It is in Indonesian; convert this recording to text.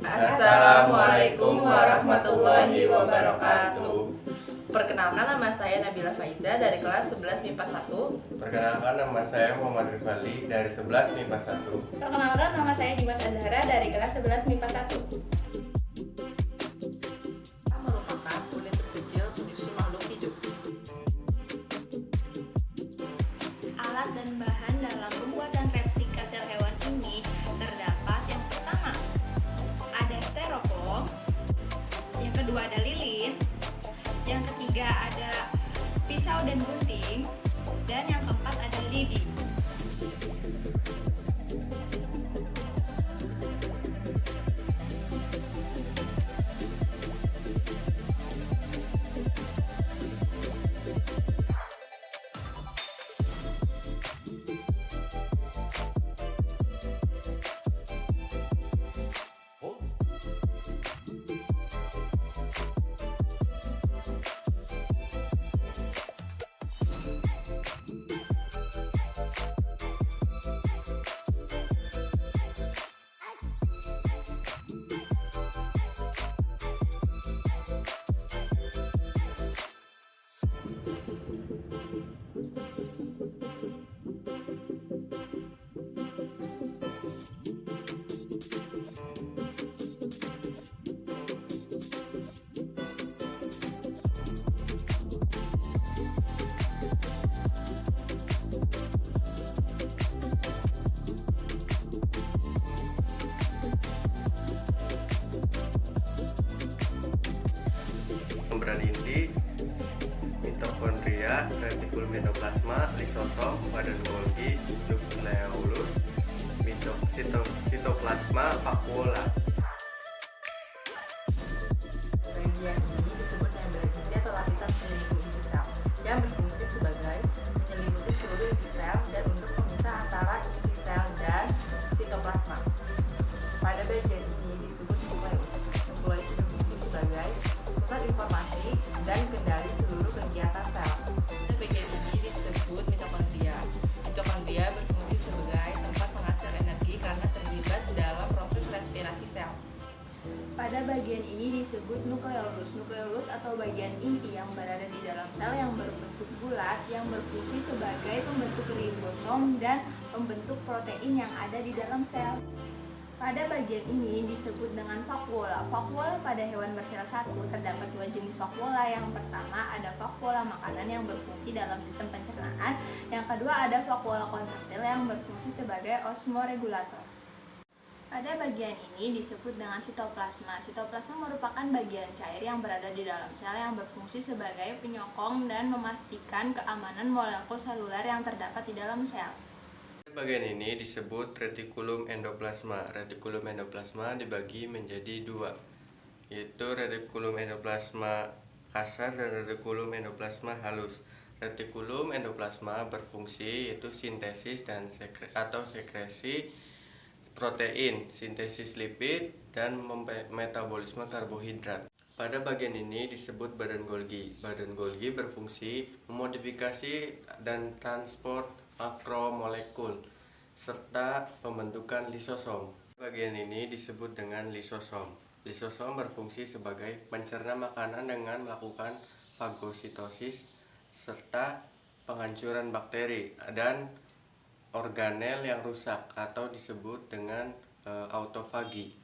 Assalamualaikum warahmatullahi wabarakatuh. Perkenalkan, nama saya Nabila Faiza dari kelas 11 MIPA 1. Perkenalkan, nama saya Muhammad Rifali dari 11 MIPA 1. Perkenalkan, nama saya Dimas Azhara dari kelas 11 MIPA 1. Merupakan unit terkecil produksi makhluk hidup. Alat dan bahan dalam pembuatan replika sel hewan ini terdapat yang pertama ada styrofoam, yang kedua ada lilin, yang ketiga ada pisau dan gunting, dan yang keempat ada lidi. Pemberan inti mitokondria, retikulum endoplasma, lisosom, badan Golgi, nukleolus, sitoplasma, vakuola. Bagian ini disebut membran inti atau lapisan penyelidik inti sel yang berfungsi sebagai menyelimuti seluruh inti sel dan untuk pemisah antara inti sel dan sitoplasma. Pada bagian ini disebut nukleus. Nukleus berfungsi sebagai pusat informasi dan kendali seluruh kegiatan sel. Pada bagian ini disebut mitokondria. Mitokondria berfungsi sebagai tempat penghasil energi karena terlibat dalam proses respirasi sel. Pada bagian ini disebut nukleolus. Nukleolus atau bagian inti yang berada di dalam sel yang berbentuk bulat yang berfungsi sebagai pembentuk ribosom dan pembentuk protein yang ada di dalam sel. Pada bagian ini disebut dengan vakuola. Vakuola pada hewan bersel satu terdapat dua jenis vakuola. Yang pertama ada vakuola makanan yang berfungsi dalam sistem pencernaan. Yang kedua ada vakuola kontraktil yang berfungsi sebagai osmoregulator. Pada bagian ini disebut dengan sitoplasma. Sitoplasma merupakan bagian cair yang berada di dalam sel yang berfungsi sebagai penyokong dan memastikan keamanan molekul seluler yang terdapat di dalam sel. Bagian ini disebut retikulum endoplasma. Retikulum endoplasma dibagi menjadi dua, yaitu retikulum endoplasma kasar dan retikulum endoplasma halus. Retikulum endoplasma berfungsi yaitu sintesis dan sekresi protein, sintesis lipid, dan metabolisme karbohidrat. Pada bagian ini disebut badan Golgi. Badan Golgi berfungsi memodifikasi dan transport makromolekul serta pembentukan lisosom. Bagian ini disebut dengan lisosom. Lisosom berfungsi sebagai pencerna makanan dengan melakukan fagositosis serta penghancuran bakteri dan organel yang rusak atau disebut dengan autofagi.